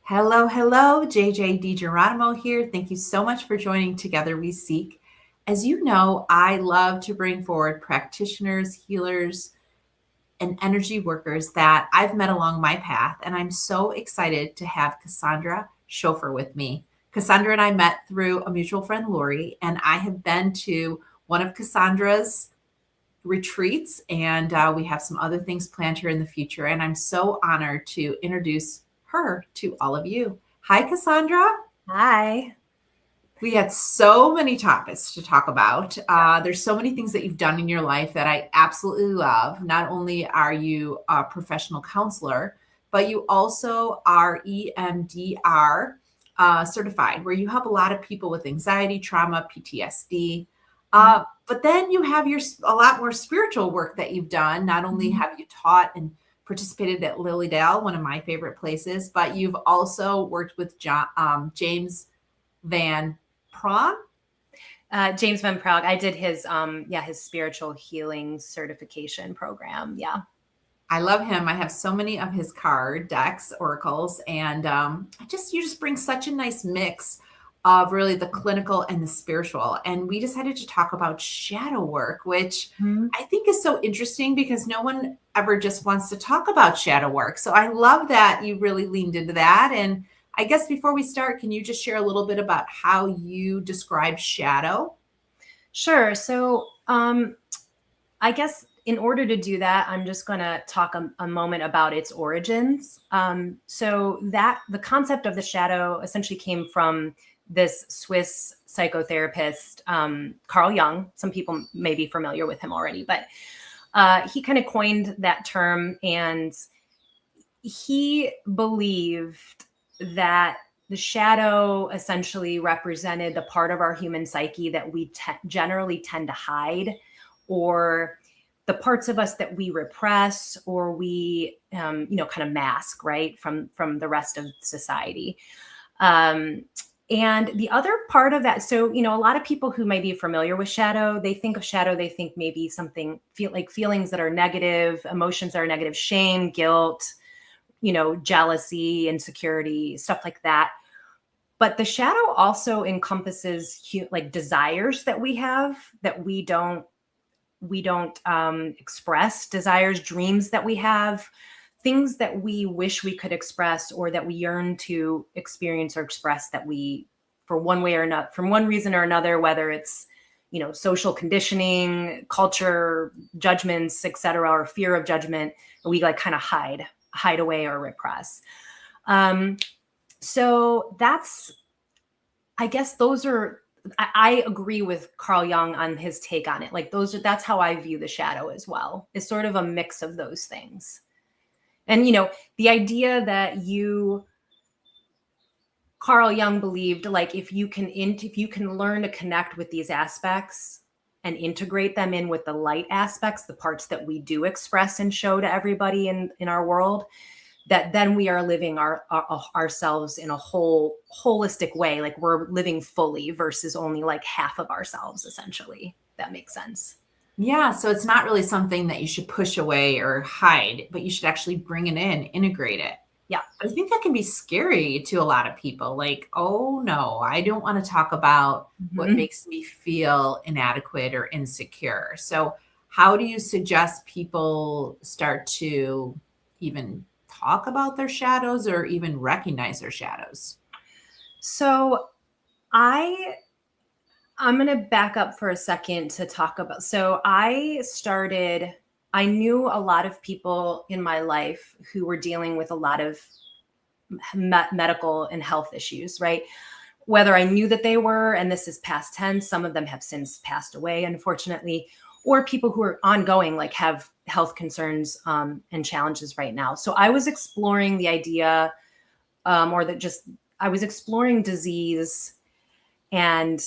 Hello, hello, JJ DiGeronimo here. Thank you so much for joining Together We Seek. As you know, I love to bring forward practitioners, healers, and energy workers that I've met along my path. And I'm so excited to have Cassandra Shofar with me. Cassandra and I met through a mutual friend, Lori, and I have been to one of Cassandra's retreats, and we have some other things planned here in the future. And I'm so honored to introduce her to all of you. Hi, Cassandra. Hi. We had so many topics to talk about. There's so many things that you've done in your life that I absolutely love. Not only are you a professional counselor, but you also are EMDR certified, where you help a lot of people with anxiety, trauma, PTSD. But then you have a lot more spiritual work that you've done. Not only have you taught and participated at Lily Dale, one of my favorite places, but you've also worked with James Van Praagh. James Van Praagh. I did his spiritual healing certification program. Yeah. I love him. I have so many of his card decks, oracles, and you just bring such a nice mix of really the clinical and the spiritual. And we decided to talk about shadow work, which I think is so interesting because no one ever just wants to talk about shadow work. So I love that you really leaned into that. And I guess before we start, can you just share a little bit about how you describe shadow? Sure. So I guess in order to do that, I'm just going to talk a moment about its origins. So that the concept of the shadow essentially came from this Swiss psychotherapist, Carl Jung. Some people may be familiar with him already, but he kind of coined that term, and he believed that the shadow essentially represented the part of our human psyche that we generally tend to hide, or the parts of us that we repress or we, kind of mask, right, from the rest of society. And the other part of that, so, a lot of people who might be familiar with shadow, they think of shadow, they think maybe something like feelings that are negative, emotions that are negative, shame, guilt, jealousy, insecurity, stuff like that. But the shadow also encompasses like desires that we have that we don't express, desires, dreams that we have, things that we wish we could express or that we yearn to experience or express that we, for one way or not, from one reason or another, whether it's, social conditioning, culture, judgments, etc., or fear of judgment, we like kind of hide away or repress. So that's, I guess those are, I agree with Carl Jung on his take on it. Like that's how I view the shadow as well. It's sort of a mix of those things. And, the idea that Carl Jung believed, like, if you can learn to connect with these aspects and integrate them in with the light aspects, the parts that we do express and show to everybody in our world, that then we are living ourselves in a holistic way. Like we're living fully versus only like half of ourselves, essentially. That makes sense. Yeah, so it's not really something that you should push away or hide, but you should actually bring it in, integrate it. Yeah. I think that can be scary to a lot of people. Like, oh no, I don't want to talk about what makes me feel inadequate or insecure. So how do you suggest people start to even talk about their shadows or even recognize their shadows? So I'm going to back up for a second to talk about. So I knew a lot of people in my life who were dealing with a lot of medical and health issues, right? Whether I knew that they were, and this is past tense, some of them have since passed away, unfortunately, or people who are ongoing, like have health concerns and challenges right now. So I was exploring the idea, I was exploring disease and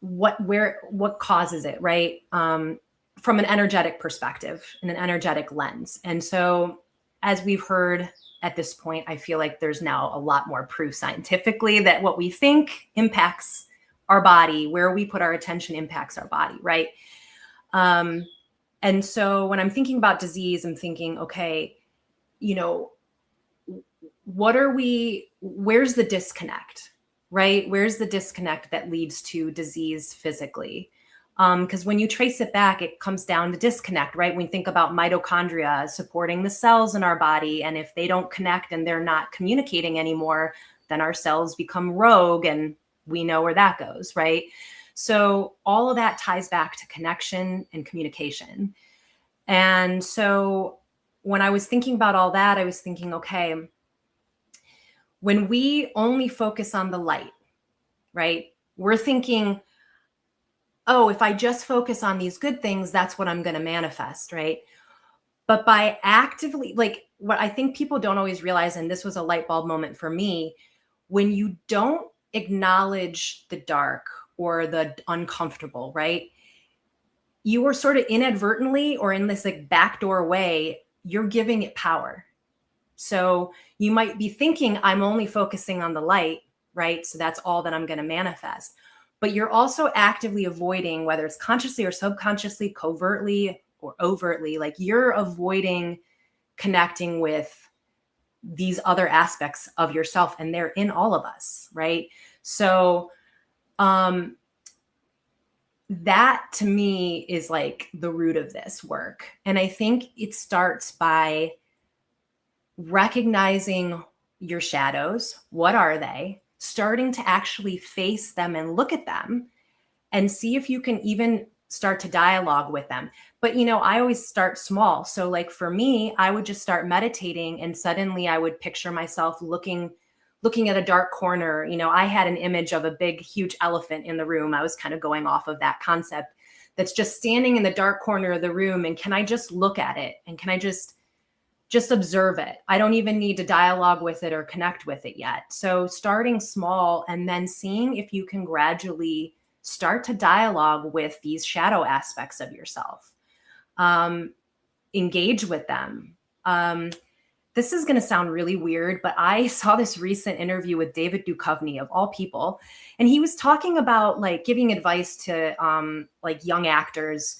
what causes it, right? From an energetic perspective and an energetic lens. And so as we've heard at this point, I feel like there's now a lot more proof scientifically that what we think impacts our body, where we put our attention impacts our body, right? And so when I'm thinking about disease, I'm thinking, okay, where's the disconnect, right? Where's the disconnect that leads to disease physically? Because when you trace it back, it comes down to disconnect, right? When you think about mitochondria supporting the cells in our body, and if they don't connect and they're not communicating anymore, then our cells become rogue, and we know where that goes, right? So all of that ties back to connection and communication. And so when I was thinking about all that, I was thinking, okay, when we only focus on the light, right? We're thinking, oh, if I just focus on these good things, that's what I'm going to manifest, right? But by actively, like, what I think people don't always realize, and this was a light bulb moment for me, when you don't acknowledge the dark or the uncomfortable, right? You are sort of inadvertently, or in this like backdoor way, you're giving it power. So you might be thinking, I'm only focusing on the light, right? So that's all that I'm going to manifest. But you're also actively avoiding, whether it's consciously or subconsciously, covertly or overtly, like you're avoiding connecting with these other aspects of yourself, and they're in all of us, right? So that to me is like the root of this work. And I think it starts by recognizing your shadows. What are they? Starting to actually face them and look at them and see if you can even start to dialogue with them. But, you know, I always start small. So like for me, I would just start meditating, and suddenly I would picture myself looking at a dark corner. You know, I had an image of a big, huge elephant in the room. I was kind of going off of that concept that's just standing in the dark corner of the room. And can I just look at it? And can I just observe it? I don't even need to dialogue with it or connect with it yet. So starting small and then seeing if you can gradually start to dialogue with these shadow aspects of yourself. Engage with them. This is going to sound really weird, but I saw this recent interview with David Duchovny, of all people, and he was talking about like giving advice to like young actors,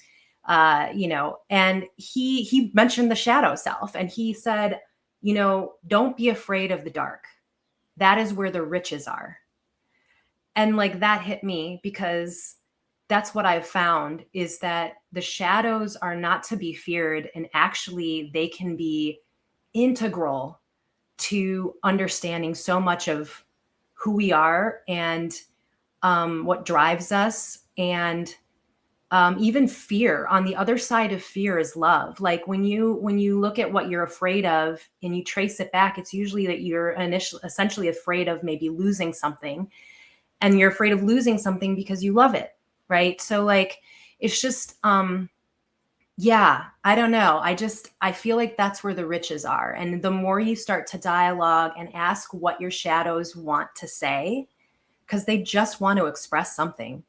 you know, and he mentioned the shadow self, and he said, you know, don't be afraid of the dark. That is where the riches are. And like that hit me, because that's what I've found, is that the shadows are not to be feared, and actually they can be integral to understanding so much of who we are and what drives us, and even fear. On the other side of fear is love. Like when you look at what you're afraid of and you trace it back, it's usually that you're essentially afraid of maybe losing something, and you're afraid of losing something because you love it, right? So like it's just yeah, I don't know. I feel like that's where the riches are. And the more you start to dialogue and ask what your shadows want to say, because they just want to express something,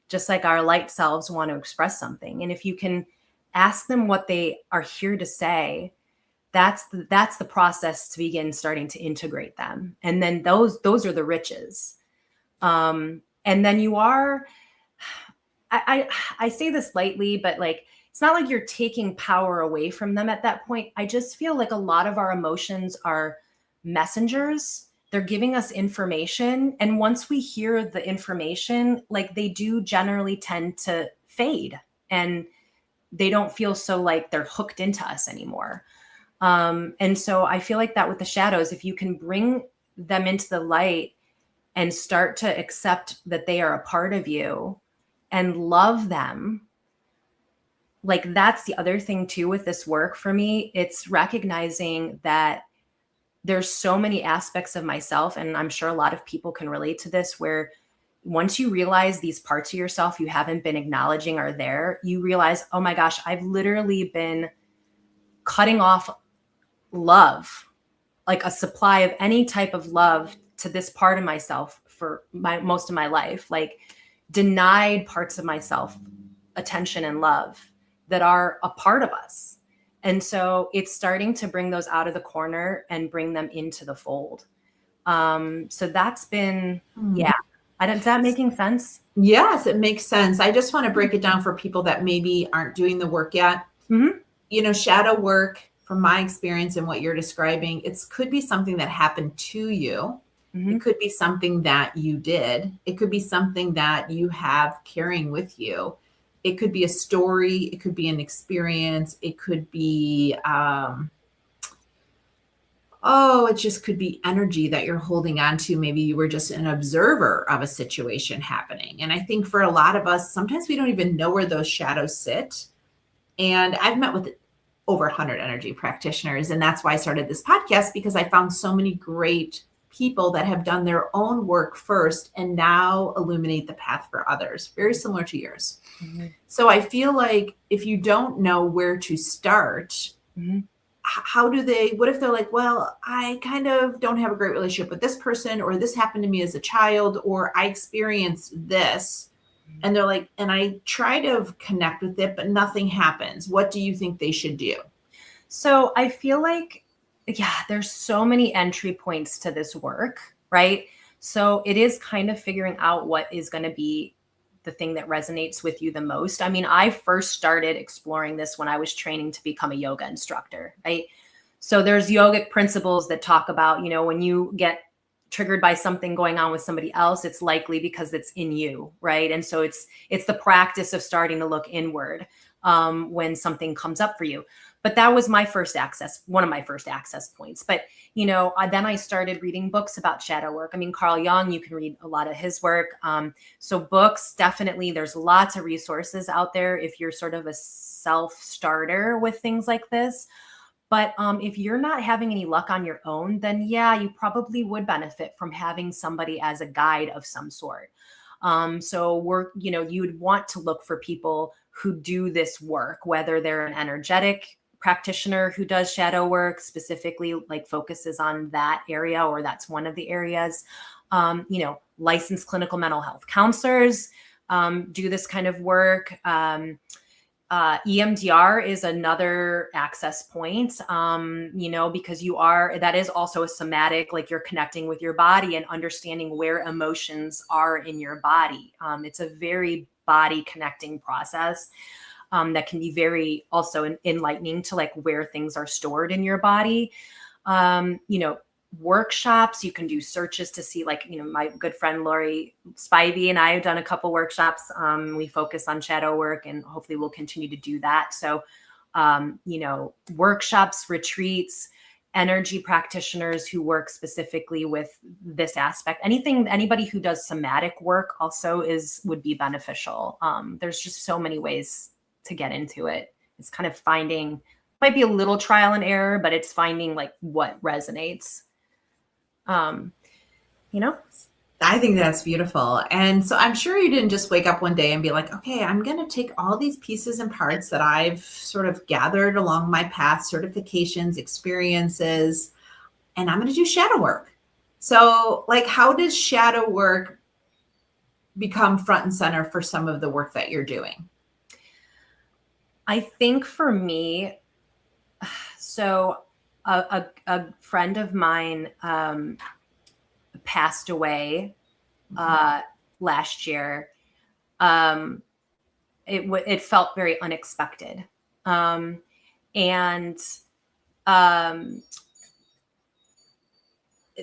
just like our light selves want to express something. And if you can ask them what they are here to say, that's the process to begin starting to integrate them. And then those are the riches. And then you are, I say this lightly, but like, it's not like you're taking power away from them at that point. I just feel like a lot of our emotions are messengers. They're giving us information. And once we hear the information, like they do generally tend to fade, and they don't feel so like they're hooked into us anymore. And so I feel like that with the shadows, if you can bring them into the light and start to accept that they are a part of you and love them, like that's the other thing too with this work for me. It's recognizing that there's so many aspects of myself, and I'm sure a lot of people can relate to this, where once you realize these parts of yourself you haven't been acknowledging are there, you realize, oh my gosh, I've literally been cutting off love, like a supply of any type of love to this part of myself for most of my life, like denied parts of myself attention and love that are a part of us. And so it's starting to bring those out of the corner and bring them into the fold. So that's been, yeah. Is that making sense? Yes, it makes sense. I just want to break it down for people that maybe aren't doing the work yet. Mm-hmm. You know, shadow work from my experience and what you're describing, it could be something that happened to you. It could be something that you did. It could be something that you have carrying with you. It could be a story. It could be an experience. It could be, it just could be energy that you're holding on to. Maybe you were just an observer of a situation happening. And I think for a lot of us, sometimes we don't even know where those shadows sit. And I've met with over 100 energy practitioners. And that's why I started this podcast, because I found so many great people that have done their own work first and now illuminate the path for others, very similar to yours. So I feel like if you don't know where to start, how do they, what if they're like, well, I kind of don't have a great relationship with this person, or this happened to me as a child, or I experienced this. And they're like, and I try to connect with it, but nothing happens. What do you think they should do? So I feel like, there's so many entry points to this work, right? So it is kind of figuring out what is going to be the thing that resonates with you the most. I mean, I first started exploring this when I was training to become a yoga instructor, right? So there's yogic principles that talk about, when you get triggered by something going on with somebody else, it's likely because it's in you, right? And so it's the practice of starting to look inward when something comes up for you. But that was my first access, one of my first access points. But, then I started reading books about shadow work. I mean, Carl Jung, you can read a lot of his work. So books, definitely, there's lots of resources out there if you're sort of a self-starter with things like this. But if you're not having any luck on your own, then you probably would benefit from having somebody as a guide of some sort. So you'd want to look for people who do this work, whether they're an energetic practitioner who does shadow work, specifically like focuses on that area, or that's one of the areas. Licensed clinical mental health counselors do this kind of work. EMDR is another access point, because that is also a somatic, like you're connecting with your body and understanding where emotions are in your body. It's a very body connecting process that can be very also enlightening to like where things are stored in your body. Workshops, you can do searches to see, like, my good friend Lori Spivey and I have done a couple workshops. We focus on shadow work, and hopefully we'll continue to do that. So, workshops, retreats, energy practitioners who work specifically with this aspect. Anybody who does somatic work also would be beneficial. There's just so many ways to get into it. It's kind of might be a little trial and error, but it's finding like what resonates. I think that's beautiful. And so I'm sure you didn't just wake up one day and be like, okay, I'm going to take all these pieces and parts that I've sort of gathered along my path, certifications, experiences, and I'm going to do shadow work. So like, how does shadow work become front and center for some of the work that you're doing? I think for me, so a friend of mine passed away last year. It felt very unexpected.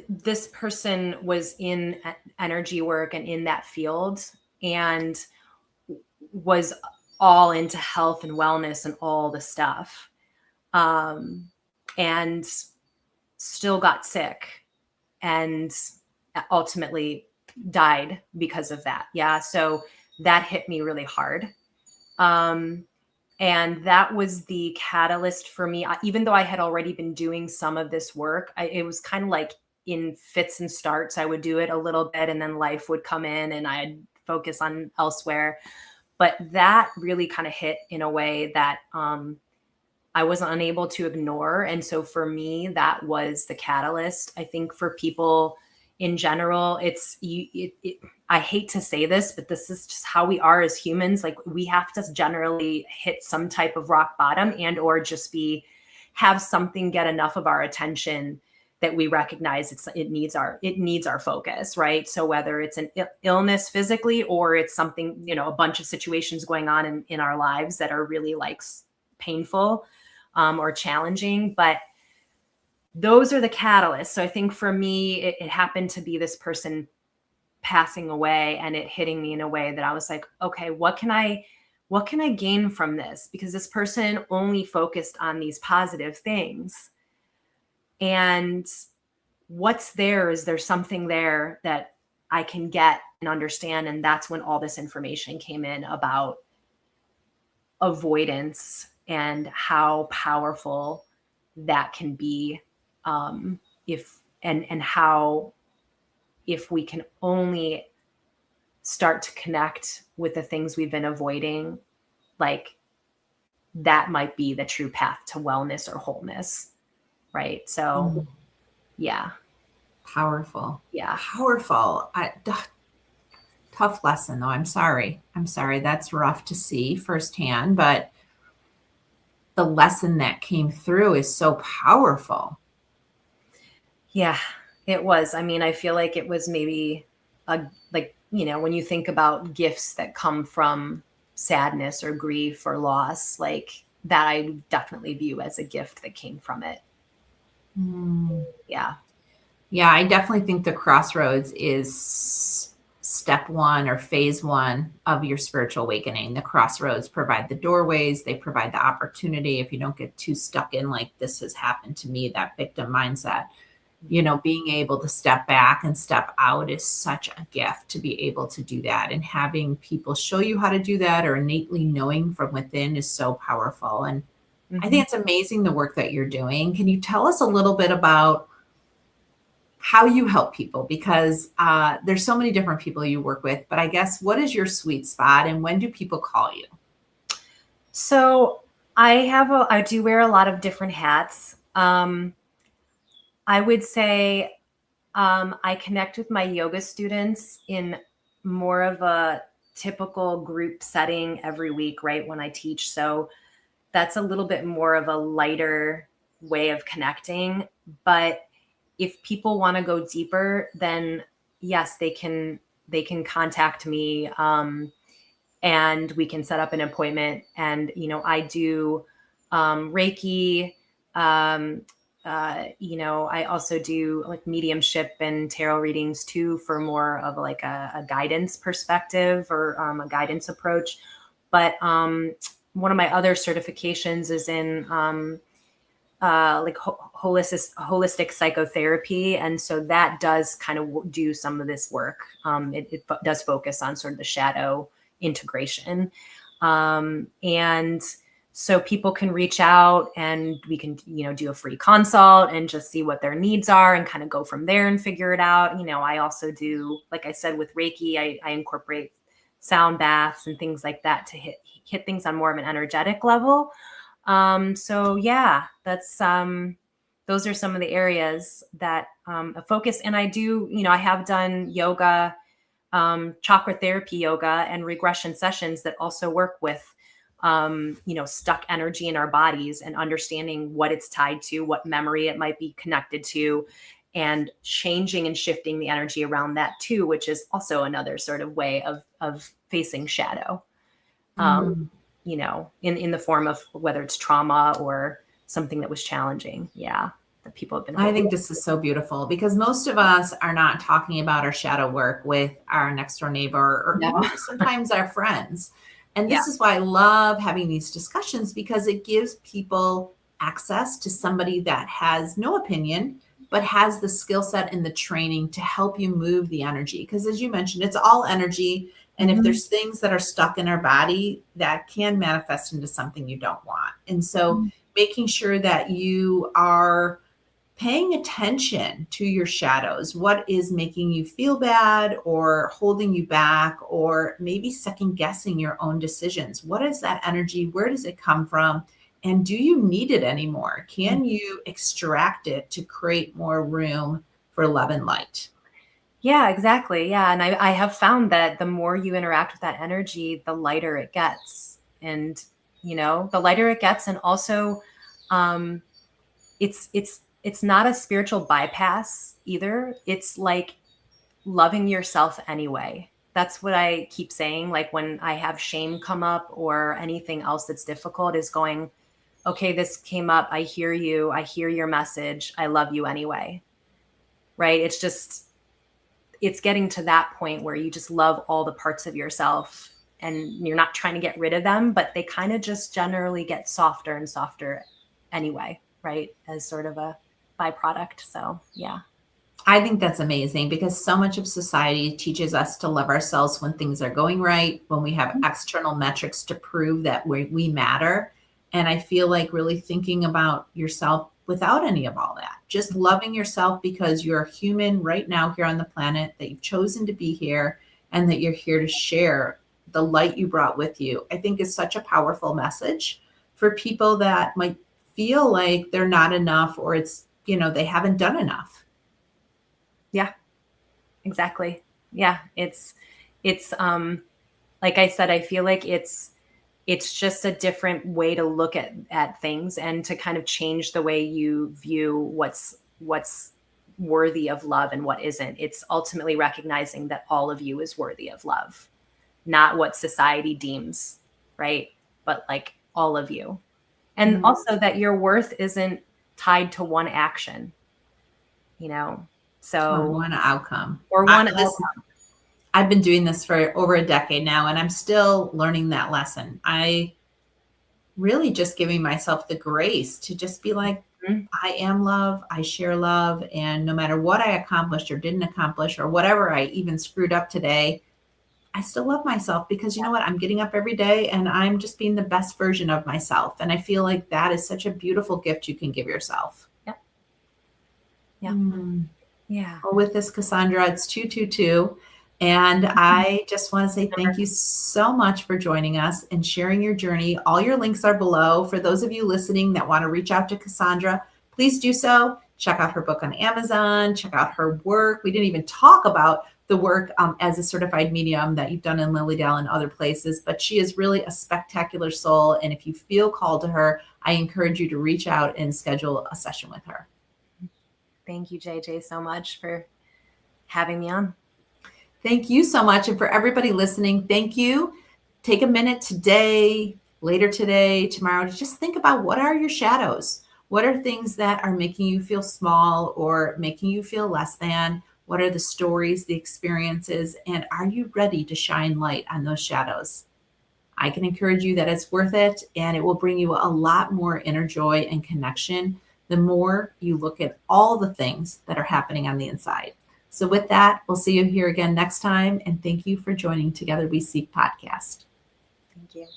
This person was in energy work and in that field, and was all into health and wellness and all the stuff. And still got sick and ultimately died because of that. Yeah. So that hit me really hard. And that was the catalyst for me. Even though I had already been doing some of this work, it was kind of like in fits and starts. I would do it a little bit, and then life would come in and I'd focus on elsewhere. But that really kind of hit in a way that I wasn't unable to ignore. And so for me, that was the catalyst. I think for people in general, I hate to say this, but this is just how we are as humans. Like, we have to generally hit some type of rock bottom, and or just have something get enough of our attention that we recognize it needs our focus, right? So whether it's an illness physically, or it's something, a bunch of situations going on in our lives that are really like painful, or challenging, but those are the catalysts. So I think for me, it happened to be this person passing away and it hitting me in a way that I was like, okay, what can I gain from this? Because this person only focused on these positive things. And what's there? Is there something there that I can get and understand? And that's when all this information came in about avoidance and how powerful that can be, if we can only start to connect with the things we've been avoiding, like that might be the true path to wellness or wholeness. Right. So yeah. Powerful. Yeah. Powerful. Tough lesson though. I'm sorry. That's rough to see firsthand, but the lesson that came through is so powerful. Yeah, it was. I mean, I feel like it was maybe when you think about gifts that come from sadness or grief or loss, like that I definitely view as a gift that came from it. Yeah. Yeah, I definitely think the crossroads is step one or phase one of your spiritual awakening. The crossroads provide the doorways, they provide the opportunity. If you don't get too stuck in like this has happened to me, that victim mindset, being able to step back and step out is such a gift to be able to do that. And having people show you how to do that or innately knowing from within is so powerful. And I think it's amazing the work that you're doing. Can you tell us a little bit about how you help people? Because there's so many different people you work with, but I guess what is your sweet spot and when do people call you? So I do wear a lot of different hats. I would say I connect with my yoga students in more of a typical group setting every week, right, when I teach. So that's a little bit more of a lighter way of connecting. But if people want to go deeper, then yes, they can contact me, and we can set up an appointment. And, I do Reiki. I also do like mediumship and tarot readings too, for more of like a guidance perspective or a guidance approach. But one of my other certifications is in holistic psychotherapy. And so that does kind of do some of this work. It does focus on sort of the shadow integration. And so people can reach out and we can, do a free consult and just see what their needs are and kind of go from there and figure it out. I also do, like I said, with Reiki, I incorporate sound baths and things like that to hit things on more of an energetic level. So yeah, that's, those are some of the areas that, focus. And I do, I have done yoga, chakra therapy yoga and regression sessions that also work with, stuck energy in our bodies and understanding what it's tied to, what memory it might be connected to, and changing and shifting the energy around that too, which is also another sort of way of facing shadow, in the form of whether it's trauma or something that was challenging. Yeah. That people have been. I think this is so beautiful because most of us are not talking about our shadow work with our next door neighbor or even sometimes our friends. And this is why I love having these discussions, because it gives people access to somebody that has no opinion, but has the skill set and the training to help you move the energy. Because as you mentioned, it's all energy. And if there's things that are stuck in our body, that can manifest into something you don't want. And so making sure that you are paying attention to your shadows, what is making you feel bad or holding you back, or maybe second guessing your own decisions. What is that energy? Where does it come from? And do you need it anymore? Can you extract it to create more room for love and light? Yeah, exactly. Yeah. And I have found that the more you interact with that energy, the lighter it gets. And, the lighter it gets. And also, it's not a spiritual bypass either. It's like loving yourself anyway. That's what I keep saying. Like when I have shame come up or anything else that's difficult, is going, okay, this came up. I hear you. I hear your message. I love you anyway. Right? It's getting to that point where you just love all the parts of yourself and you're not trying to get rid of them, but they kind of just generally get softer and softer anyway, right? As sort of a byproduct. So, yeah. I think that's amazing because so much of society teaches us to love ourselves when things are going right, when we have external metrics to prove that we matter. And I feel like really thinking about yourself without any of all that, just loving yourself because you're a human right now here on the planet, that you've chosen to be here and that you're here to share the light you brought with you, I think is such a powerful message for people that might feel like they're not enough or it's, they haven't done enough. Yeah, exactly. Yeah. It's like I said, I feel like it's just a different way to look at things and to kind of change the way you view what's worthy of love and what isn't. It's ultimately recognizing that all of you is worthy of love, not what society deems, right? But like all of you. And also that your worth isn't tied to one action, so Or one outcome. Or one outcome. I've been doing this for over a decade now, and I'm still learning that lesson. I really just giving myself the grace to just be like, I am love, I share love, and no matter what I accomplished or didn't accomplish or whatever I even screwed up today, I still love myself because you know what? I'm getting up every day and I'm just being the best version of myself. And I feel like that is such a beautiful gift you can give yourself. Yeah. Yeah. Yeah. Well, with this, Cassandra, it's 222. And I just want to say thank you so much for joining us and sharing your journey. All your links are below. For those of you listening that want to reach out to Cassandra, please do so. Check out her book on Amazon. Check out her work. We didn't even talk about the work as a certified medium that you've done in Lilydale and other places, but she is really a spectacular soul. And if you feel called to her, I encourage you to reach out and schedule a session with her. Thank you, JJ, so much for having me on. Thank you so much. And for everybody listening, thank you. Take a minute today, later today, tomorrow, to just think about what are your shadows? What are things that are making you feel small or making you feel less than? What are the stories, the experiences, and are you ready to shine light on those shadows? I can encourage you that it's worth it, and it will bring you a lot more inner joy and connection the more you look at all the things that are happening on the inside. So with that, we'll see you here again next time. And thank you for joining Together We Seek podcast. Thank you.